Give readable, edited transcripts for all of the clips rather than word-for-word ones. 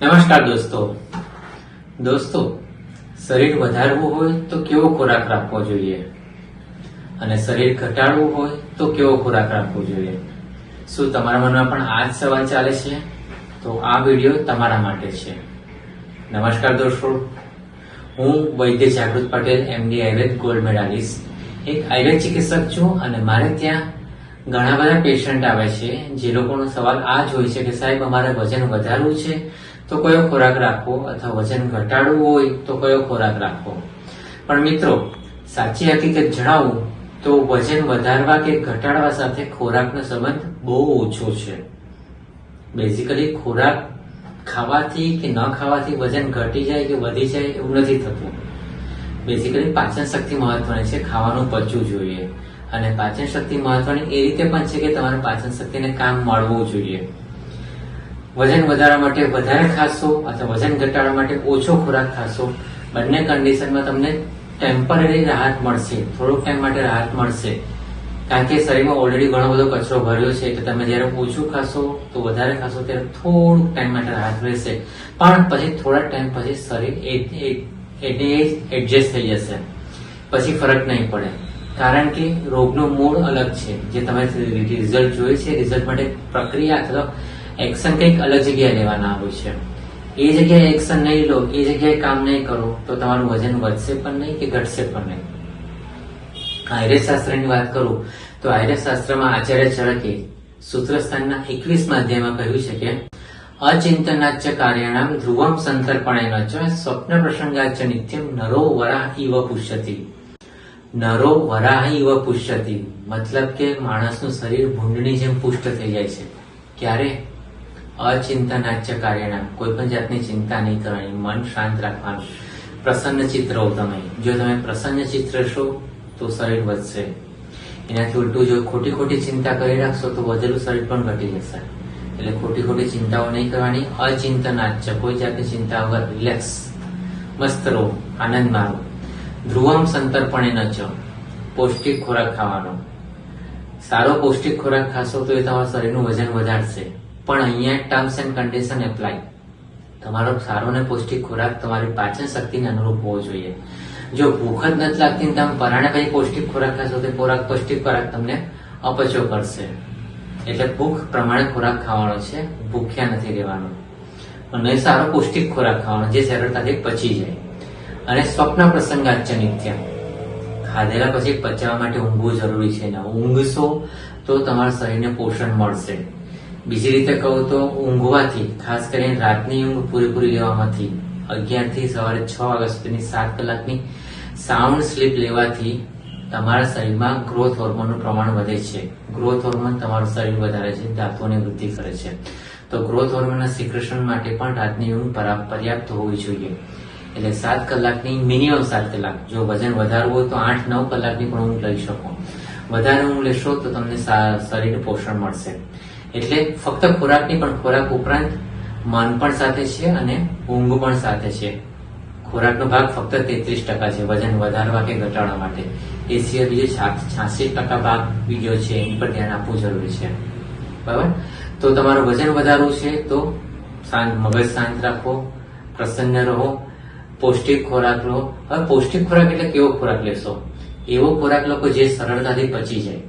નમસ્કાર દોસ્તો, શરીર વધારવું હોય તો કેવો ખોરાક રાખવો જોઈએ અને શરીર ઘટાડવું હોય તો કેવો ખોરાક રાખવો જોઈએ? શું તમારા મનમાં પણ આ જ સવાલ ચાલે છે? તો આ વિડીયો તમારા માટે છે. નમસ્કાર દોસ્તો, હું વૈદ્ય જાગૃત Patel, MD Ayurveda gold medallist, એક આયુર્વેદ ચિકિત્સક છું અને મારે ત્યાં ઘણા બધા પેશન્ટ આવે છે જે લોકોનો સવાલ આ જ હોય છે કે સાહેબ અમારે વજન વધારવું છે તો કયો ખોરાક રાખવો, અથવા વજન ઘટાડવું હોય તો કયો ખોરાક રાખવો. પણ મિત્રો, સાચી હકીકત જણાવું તો વજન વધારવા કે ઘટાડવા સાથે ખોરાકનો સંબંધ બહુ ઓછો છે. બેઝિકલી ખોરાક ખાવાથી કે ન ખાવાથી વજન ઘટી જાય કે વધી જાય એવું નથી થતું. બેઝિકલી પાચન શક્તિ મહત્વની છે, ખાવાનું પચવું જોઈએ. અને પાચન શક્તિ મહત્વની એ રીતે પણ છે કે તમારે પાચન શક્તિને કામ મળવું જોઈએ. વજન વધારવા માટે વધારે ખાશો અથવા વજન ઘટાડવા માટે ઓછો ખોરાક ખાશો, બંને કન્ડિશનમાં તમને ટેમ્પરરી રાહત મળશે, થોડોક ટાઈમ માટે રાહત મળશે. કારણ કે શરીરમાં ઓલરેડી ઘણો બધો કચરો ભર્યો છે એટલે તમે જ્યારે ઓછું ખાશો તો વધારે ખાશો ત્યારે થોડુંક ટાઈમ માટે રાહત રહેશે, પણ પછી થોડા ટાઈમ પછી શરીર એડજસ્ટ થઈ જશે, પછી ફરક નહીં પડે. કારણ કે રોગનું મૂળ અલગ છે. જે તમે રિઝલ્ટ જોઈએ છે, રિઝલ્ટ માટે પ્રક્રિયા અથવા એક્શન કંઈક અલગ જગ્યાએ લેવાના હોય છે. એ જગ્યાએ એક્શન નહીં લો, એ જગ્યાએ કામ નહીં કરો તો તમારું વજન વધશે પણ નહીં કે ઘટશે પણ નહીં. આયુર્વેદ શાસ્ત્રની વાત કરું તો આયુર્વેદ શાસ્ત્રમાં આચાર્ય ચરકે સૂત્રસ્થાનના 21મા અધ્યાયમાં કહ્યું છે કે અચિંતનાચ્ચ કાર્યાણામ ધ્રુવમ સંતર્પણેન ચ સ્વપ્ન પ્રસંગાચ્ચ નિત્યમ નરો વરાહ ઇવ પુષ્યતિ. નરો વરાહ ઇવ પુષ્યતિ મતલબ કે માણસનું શરીર ભૂંડની જેમ પુષ્ટ થઈ જાય છે. ક્યારે? અચિંતનાચ્ય કાર્યના, કોઈ પણ જાતની ચિંતા નહીં કરવાની, મન શાંત રાખવાનું, પ્રસન્ન ચિત્ત રહો તમે. જો તમે પ્રસન્ન ચિત્ત રહેશો તો શરીર વધશે. એનાથી ઉલટું જો ખોટી ચિંતા કરી રાખશો તો વધેલું શરીર પણ ઘટી જશે. એટલે ખોટી ચિંતાઓ નહીં કરવાની. અચિંતનાચ્ય, કોઈ જાતની ચિંતા વગર રિલેક્સ મસ્ત રહો, આનંદ મારો. ધ્રુવમ સંતર્પણેન ચ, પૌષ્ટિક ખોરાક ખાવાનો. સારો પૌષ્ટિક ખોરાક ખાશો તો એ તમારા શરીરનું વજન વધારશે. પણ અહીંયા ટર્મ્સ એન્ડ કન્ડિશન એપ્લાય. તમારો સારો ને પૌષ્ટિક ખોરાક તમારી પાચન શક્તિને અનુરૂપ હોવો જોઈએ. જો ભૂખ જ નથી લાગતી તમે પરાણે પછી પૌષ્ટિક ખોરાક ખાશો તો પૌષ્ટિક ખોરાક તમને અપચો કરશે. એટલે ભૂખ પ્રમાણે ખોરાક ખાવાનો છે, ભૂખ્યા નથી રહેવાનું. અને સારો પૌષ્ટિક ખોરાક ખાવાનો જે સરળતાથી પચી જાય. અને સ્વપ્ન પ્રસંગાચ્ચ નિત્યમ, ખાધેલા પછી પચાવવા માટે ઊંઘવું જરૂરી છે. ઊંઘશો તો તમારા શરીરને પોષણ મળશે. બીજી રીતે કહું તો ઊંઘવાથી, ખાસ કરીને રાતની ઊંઘ પૂરેપૂરી લેવામાંથી 11 થી સવારે 6 વાગ્યા સુધીની 7 કલાકની સાઉન્ડ સ્લીપ લેવાથી તમારા શરીરમાં ગ્રોથ હોર્મોનનું પ્રમાણ વધે છે. ગ્રોથ હોર્મોન તમારું શરીર વધારે છે, ધાતુઓની વૃદ્ધિ કરે છે. તો ગ્રોથ હોર્મોનના સિક્રેશન માટે પણ રાતની ઊંઘ પર્યાપ્ત હોવી જોઈએ. એટલે 7 કલાકની, મિનિમમ 7 કલાક. જો વજન વધારવું હોય તો 8-9 કલાકની પણ ઊંઘ લઈ શકો. વધારે ઊંઘ લેશો તો તમને શરીરને પોષણ મળશે. એટલે ફક્ત ખોરાકની પણ, ખોરાક ઉપરાંત મન પણ સાથે છે અને ઊંઘ પણ સાથે છે. ખોરાકનો ભાગ ફક્ત 33% છે વજન વધારવા કે ઘટાડવા માટે. એ સિવાય બીજો 86% ભાગ બીજો છે, એની પર ધ્યાન આપવું જરૂરી છે. બરાબર? તો તમારું વજન વધારવું છે તો મગજ શાંત રાખો, પ્રસન્ન રહો, પૌષ્ટિક ખોરાક લો. હવે પૌષ્ટિક ખોરાક એટલે કેવો ખોરાક લેશો? એવો ખોરાક લો જે સરળતાથી પચી જાય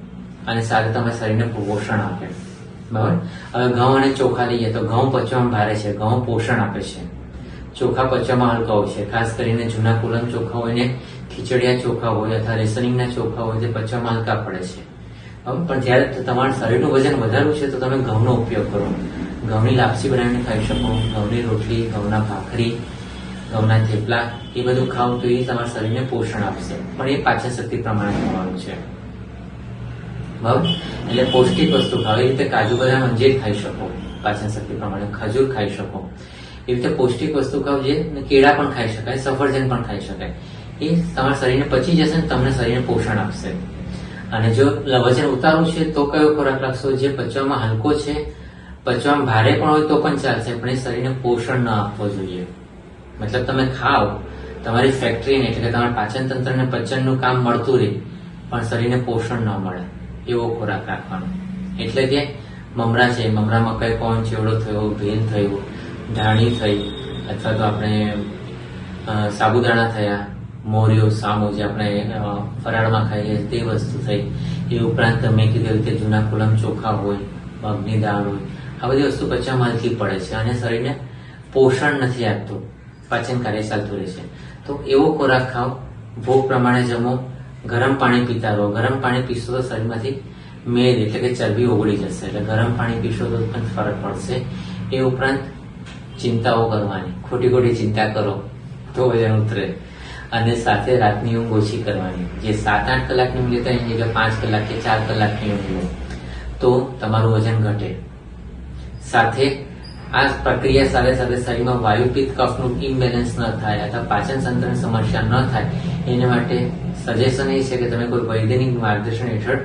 અને સાથે તમારા શરીરને પોષણ આપે. બરાબર? હવે ઘઉં અને ચોખા લઈએ તો ઘઉં પચવામાં ભારે છે, ઘઉં પોષણ આપે છે. ચોખા પચવામાં હલકા હોય છે. ખાસ કરીને જૂના કોલમ ચોખા હોય ને ખીચડિયા ચોખા હોય અથવા રેશનિંગના ચોખા હોય તે પચવામાં હલકા પડે છે. પણ જ્યારે તમારા શરીરનું વજન વધારવું છે તો તમે ઘઉંનો ઉપયોગ કરો. ઘઉંની લાપસી બનાવીને ખાઈ શકો, ઘઉંની રોટલી, ઘઉંના ભાખરી, ઘઉંના થેપલા, એ બધું ખાવ તો એ તમારા શરીરને પોષણ આપશે. પણ એ પાચન શક્તિ પ્રમાણે ખાવાનું છે. બરાબર? એટલે પૌષ્ટિક વસ્તુ ખાવ. એ રીતે કાજુ બદામ અંજીર ખાઈ શકો, પાચન શક્તિ પ્રમાણે ખજૂર ખાઈ શકો. એ રીતે પૌષ્ટિક વસ્તુ ખાવ. જે કેળા પણ ખાઈ શકાય, સફરજન પણ ખાઈ શકાય. એ તમારા શરીરને પચી જશે ને તમને શરીરને પોષણ આપશે. અને જો વજન ઉતારવું છે તો કયો ખોરાક રાખશો? જે પચવામાં હલકો છે, પચવામાં ભારે પણ હોય તો પણ ચાલશે, પણ એ શરીરને પોષણ ન આપવો જોઈએ. મતલબ તમે ખાઓ, તમારી ફેક્ટરીને એટલે કે તમારા પાચન તંત્રને પચનનું કામ મળતું રહે પણ શરીરને પોષણ ન મળે એવો ખોરાક રાખવાનો. એટલે કે મમરા છે, મમરામાં કઈ કોણ ચેવડો થયો, ભેલ થયો, ધાણી થઈ અથવા તો આપણે સાબુદાણા થયા, મોરિયો, સામો જે આપણે ફરાળમાં ખાઈએ તે વસ્તુ થઈ. એ ઉપરાંત મેં કીધું રીતે જૂના કોલમ ચોખા હોય, મગની દાળ હોય, આ બધી વસ્તુ પચવામાં હલકી પડે છે અને શરીરને પોષણ નથી આપતું, પાચન કાર્ય ચાલતું રહે છે. તો એવો ખોરાક ખાઓ, ભૂખ પ્રમાણે જમો, ગરમ પાણી પીતા રહો. ગરમ પાણી પીશો તો શરીરમાંથી મેદ એટલે કે ચરબી ઓગળી જશે, એટલે ગરમ પાણી પીશો તો પણ ફરક પડશે. એ ઉપરાંત ચિંતાઓ કરવાની, ખોટી ખોટી ચિંતા કરો તો વજન ઉતરે. અને સાથે રાતની ઊંઘ ઓછી કરવાની, જે 7-8 કલાકની ઊંઘ લેતા એટલે 5 કલાક કે 4 કલાકની ઊંઘ લો તો તમારું વજન ઘટે. સાથે આ પ્રક્રિયા સાથે સાથે શરીરમાં વાયુ પિત્ત કફનું ઇમ્બેલેન્સ ન થાય અથવા પાચન તંત્રની સમસ્યા ન થાય એના માટે સજેશન એ છે કે તમે કોઈ વૈજ્ઞાનિક માર્ગદર્શન હેઠળ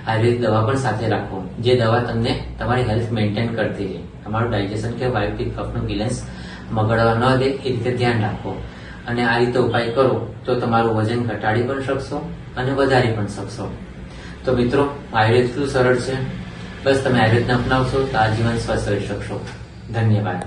આયુર્વેદિક દવા પણ સાથે રાખો, જે દવા તમને તમારી હેલ્થ મેન્ટેન કરતી રહે. તમારું ડાયજેશન કે વાયુ પિત્ત કફનું બેલેન્સ બગડવા ન દે એ રીતે ધ્યાન રાખો. અને આ રીતે ઉપાય કરો તો તમારું વજન ઘટાડી પણ શકશો અને વધારી પણ શકશો. તો મિત્રો, આયુર્વેદ એટલું સરળ છે, બસ તમે આયુર્વેદને અપનાવશો તો આ જીવન સ્વસ્થ રહી શકશો. ધન્યવાદ.